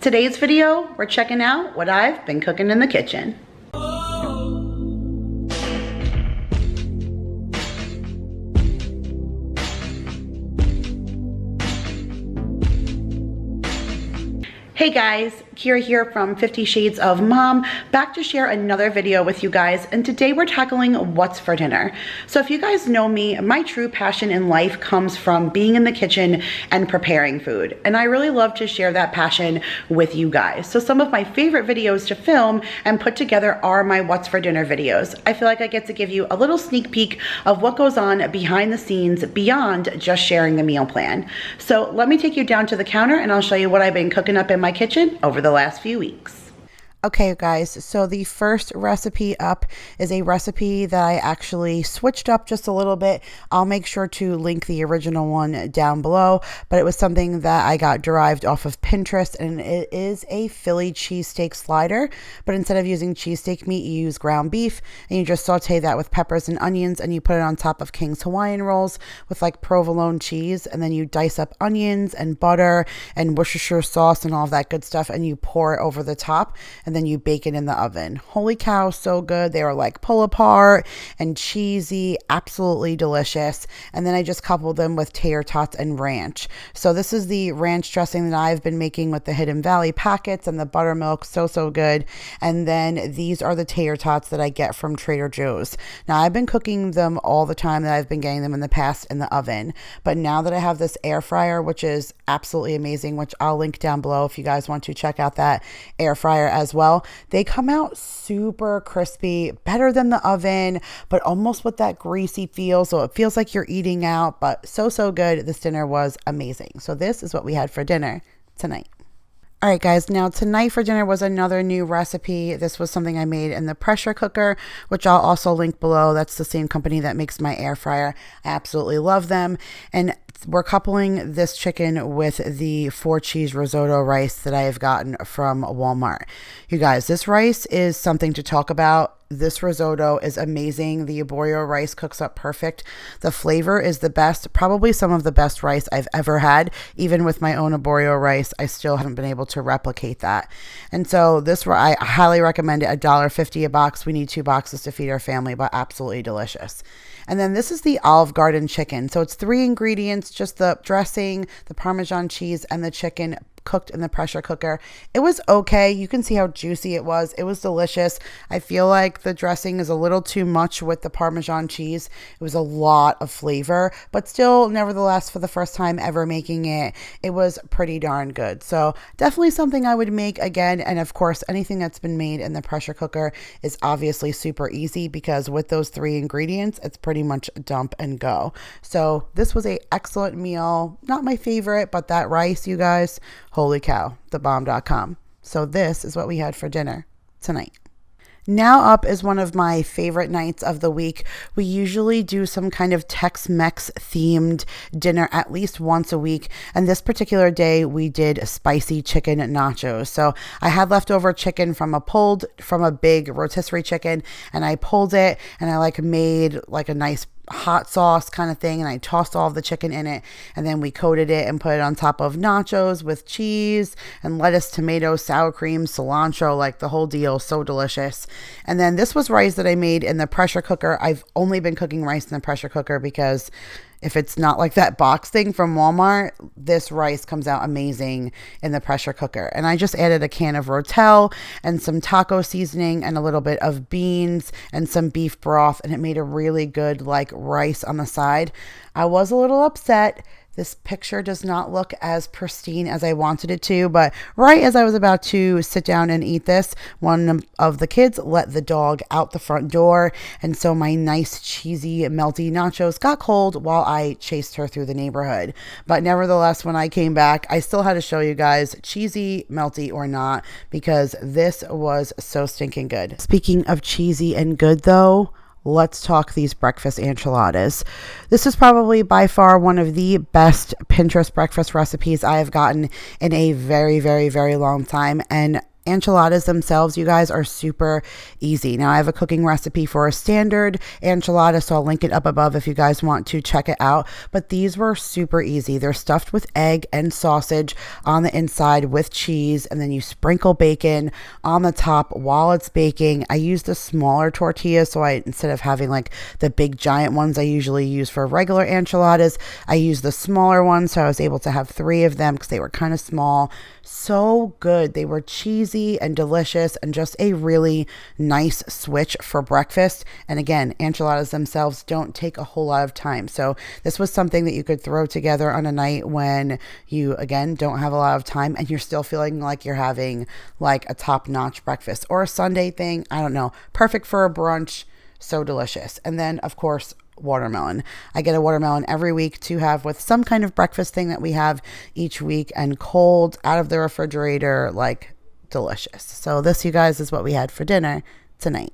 Today's video, we're checking out what I've been cooking in the kitchen. Hey guys, Kira here from 50 Shades of Mom, back to share another video with you guys, and today we're tackling what's for dinner. So if you guys know me, my true passion in life comes from being in the kitchen and preparing food, and I really love to share that passion with you guys. So some of my favorite videos to film and put together are my what's for dinner videos. I feel like I get to give you a little sneak peek of what goes on behind the scenes beyond just sharing the meal plan. So let me take you down to the counter and I'll show you what I've been cooking up in my kitchen over the last few weeks. Okay guys, so the first recipe up is a recipe that I actually switched up just a little bit. I'll make sure to link the original one down below, but it was something that I got derived off of Pinterest, and it is a Philly cheesesteak slider, but instead of using cheesesteak meat, you use ground beef, and you just saute that with peppers and onions, and you put it on top of King's Hawaiian rolls with like provolone cheese, and then you dice up onions and butter and Worcestershire sauce and all of that good stuff, and you pour it over the top, and then you bake it in the oven. Holy cow, so good. They were like pull apart and cheesy, absolutely delicious. And then I just coupled them with tater tots and ranch. So this is the ranch dressing that I've been making with the Hidden Valley packets and the buttermilk, so good. And then these are the tater tots that I get from Trader Joe's. Now I've been cooking them all the time that I've been getting them in the past in the oven, but now that I have this air fryer, which is absolutely amazing, which I'll link down below if you guys want to check out that air fryer as well. They come out super crispy, better than the oven, but almost with that greasy feel. So it feels like you're eating out, but so good. This dinner was amazing. So this is what we had for dinner tonight. All right, guys, now tonight for dinner was another new recipe. This was something I made in the pressure cooker, which I'll also link below. That's the same company that makes my air fryer. I absolutely love them. And we're coupling this chicken with the 4-cheese risotto rice that I have gotten from Walmart. You guys, this rice is something to talk about. This risotto is amazing. The arborio rice cooks up perfect. The flavor is the best, probably some of the best rice I've ever had. Even with my own arborio rice, I still haven't been able to replicate that. And so this, I highly recommend it. $1.50 a box. We need 2 boxes to feed our family, but absolutely delicious. And then this is the Olive Garden chicken. So it's 3 ingredients, just the dressing, the Parmesan cheese, and the chicken cooked in the pressure cooker. It was okay. You can see how juicy it was. It was delicious. I feel like the dressing is a little too much with the Parmesan cheese. It was a lot of flavor, but still, nevertheless, for the first time ever making it, it was pretty darn good. So definitely something I would make again. And of course, anything that's been made in the pressure cooker is obviously super easy because with those 3 ingredients, it's pretty much dump and go. So this was an excellent meal. Not my favorite, but that rice, you guys, holy cow, thebomb.com. So this is what we had for dinner tonight. Now up is one of my favorite nights of the week. We usually do some kind of Tex-Mex themed dinner at least once a week. And this particular day we did spicy chicken nachos. So I had leftover chicken from a big rotisserie chicken, and I pulled it and I made a nice hot sauce kind of thing, and I tossed all of the chicken in it, and then we coated it and put it on top of nachos with cheese and lettuce, tomato, sour cream, cilantro, like the whole deal. So delicious. And then this was rice that I made in the pressure cooker. I've only been cooking rice in the pressure cooker because if it's not like that box thing from Walmart, this rice comes out amazing in the pressure cooker. And I just added a can of Rotel and some taco seasoning and a little bit of beans and some beef broth, and it made a really good rice on the side. I was a little upset. This picture does not look as pristine as I wanted it to, but right as I was about to sit down and eat this, one of the kids let the dog out the front door, and so my nice cheesy melty nachos got cold while I chased her through the neighborhood. But nevertheless, when I came back, I still had to show you guys, cheesy, melty or not, because this was so stinking good. Speaking of cheesy and good though, let's talk these breakfast enchiladas. This is probably by far one of the best Pinterest breakfast recipes I have gotten in a very long time. And enchiladas themselves, you guys, are super easy. Now I have a cooking recipe for a standard enchilada, so I'll link it up above if you guys want to check it out. But these were super easy. They're stuffed with egg and sausage on the inside with cheese, and then you sprinkle bacon on the top while it's baking. I used a smaller tortilla, so instead of having like the big giant ones I usually use for regular enchiladas, I used the smaller ones, so I was able to have 3 of them because they were kind of small. So good. They were cheesy and delicious and just a really nice switch for breakfast. And again, enchiladas themselves don't take a whole lot of time. So this was something that you could throw together on a night when you, again, don't have a lot of time and you're still feeling like you're having like a top-notch breakfast or a Sunday thing. I don't know. Perfect for a brunch. So delicious. And then, of course, watermelon. I get a watermelon every week to have with some kind of breakfast thing that we have each week, and cold out of the refrigerator, like delicious. So this, you guys, is what we had for dinner tonight.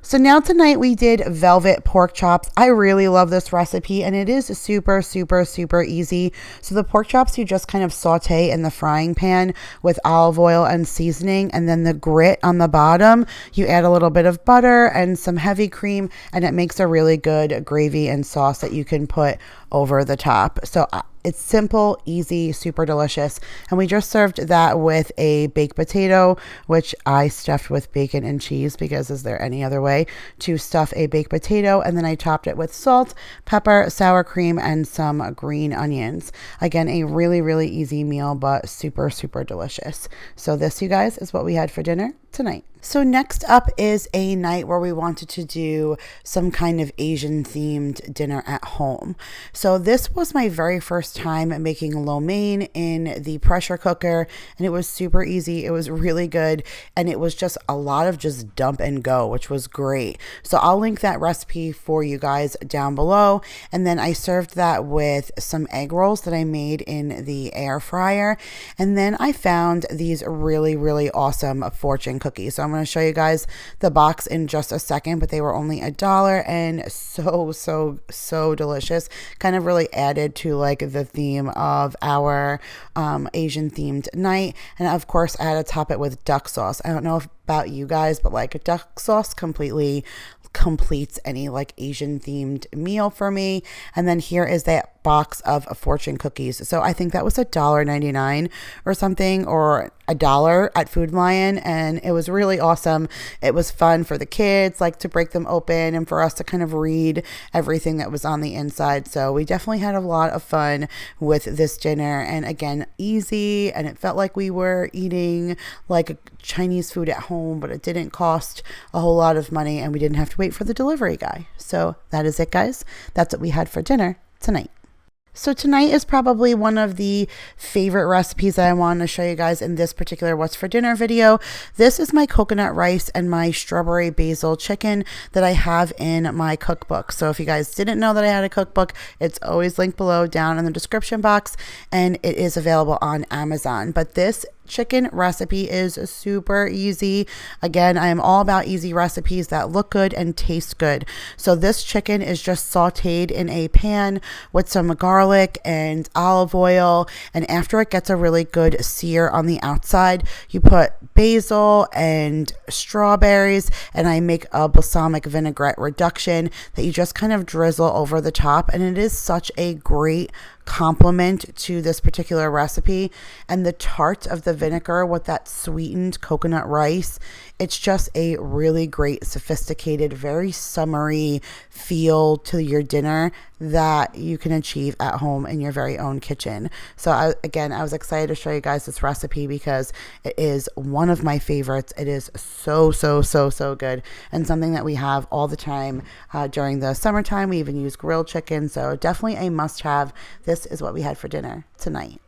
So now tonight we did velvet pork chops. I really love this recipe and it is super, super, super easy. So the pork chops you just kind of saute in the frying pan with olive oil and seasoning, and then the grit on the bottom, you add a little bit of butter and some heavy cream, and it makes a really good gravy and sauce that you can put over the top. So it's simple, easy, super delicious. And we just served that with a baked potato, which I stuffed with bacon and cheese because is there any other way to stuff a baked potato? And then I topped it with salt, pepper, sour cream, and some green onions. Again, a really, really easy meal, but super, super delicious. So this, you guys, is what we had for dinner tonight. So next up is a night where we wanted to do some kind of Asian themed dinner at home. So this was my very first time making lo mein in the pressure cooker, and it was super easy. It was really good, and it was just a lot of just dump and go, which was great. So I'll link that recipe for you guys down below. And then I served that with some egg rolls that I made in the air fryer. And then I found these really, really awesome fortune cookies. So I'm going to show you guys the box in just a second, but they were only $1 and so delicious. Kind of really added to like the theme of our Asian themed night. And of course I had to top it with duck sauce. I don't know about you guys, but like duck sauce completely completes any like Asian themed meal for me. And then here is that box of fortune cookies. So I think that was $1.99 or something, or $1 at Food Lion, and it was really awesome. It was fun for the kids, like to break them open and for us to kind of read everything that was on the inside. So we definitely had a lot of fun with this dinner, and again, easy, and it felt like we were eating like Chinese food at home, but it didn't cost a whole lot of money and we didn't have to wait for the delivery guy. So that is it, guys. That's what we had for dinner tonight. So tonight is probably one of the favorite recipes that I want to show you guys in this particular What's for Dinner video. This is my coconut rice and my strawberry basil chicken that I have in my cookbook. So if you guys didn't know that I had a cookbook, it's always linked below down in the description box, and it is available on Amazon. But this chicken recipe is super easy. Again, I am all about easy recipes that look good and taste good. So this chicken is just sauteed in a pan with some garlic and olive oil, and after it gets a really good sear on the outside, you put basil and strawberries, and I make a balsamic vinaigrette reduction that you just kind of drizzle over the top, and it is such a great complement to this particular recipe. And the tart of the vinegar with that sweetened coconut rice, it's just a really great, sophisticated, very summery feel to your dinner that you can achieve at home in your very own kitchen. So I was excited to show you guys this recipe because it is one of my favorites. It is so good, and something that we have all the time during the summertime. We even use grilled chicken, so definitely a must-have. This is what we had for dinner tonight.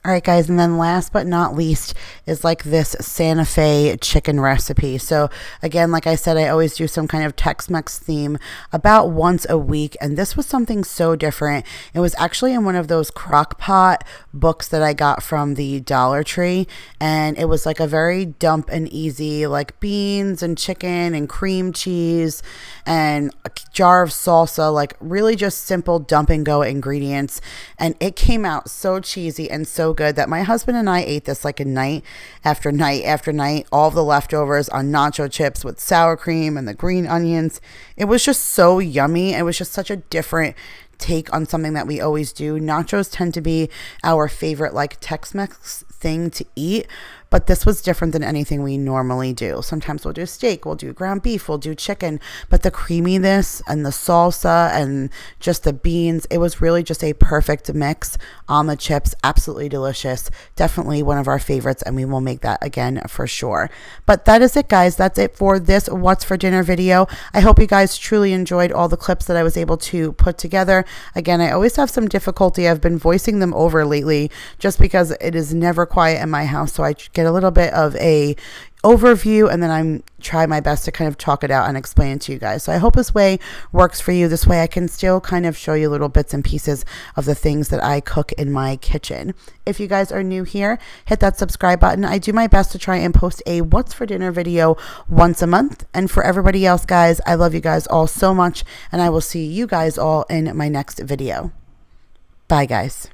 All right, guys, and then last but not least is like this Santa Fe chicken recipe. So again, like I said, I always do some kind of Tex-Mex theme about once a week, and this was something so different. It was actually in one of those crock pot books that I got from the Dollar Tree, and it was like a very dump and easy, like beans and chicken and cream cheese and a jar of salsa, like really just simple dump and go ingredients. And it came out so cheesy and so so good that my husband and I ate this like a night after night after night, all the leftovers on nacho chips with sour cream and the green onions. It was just so yummy. It was just such a different take on something that we always do. Nachos tend to be our favorite like Tex-Mex thing to eat, but this was different than anything we normally do. Sometimes we'll do steak, we'll do ground beef, we'll do chicken, but the creaminess and the salsa and just the beans, it was really just a perfect mix on the chips. Absolutely delicious. Definitely one of our favorites, and we will make that again for sure. But that is it, guys. That's it for this What's for Dinner video. I hope you guys truly enjoyed all the clips that I was able to put together. Again, I always have some difficulty. I've been voicing them over lately just because it is never quiet in my house, so I get a little bit of a overview and then I'm try my best to kind of talk it out and explain it to you guys. So I hope this way works for you. This way I can still kind of show you little bits and pieces of the things that I cook in my kitchen. If you guys are new here, hit that subscribe button. I do my best to try and post a What's for Dinner video once a month. And for everybody else, guys, I love you guys all so much, and I will see you guys all in my next video. Bye, guys.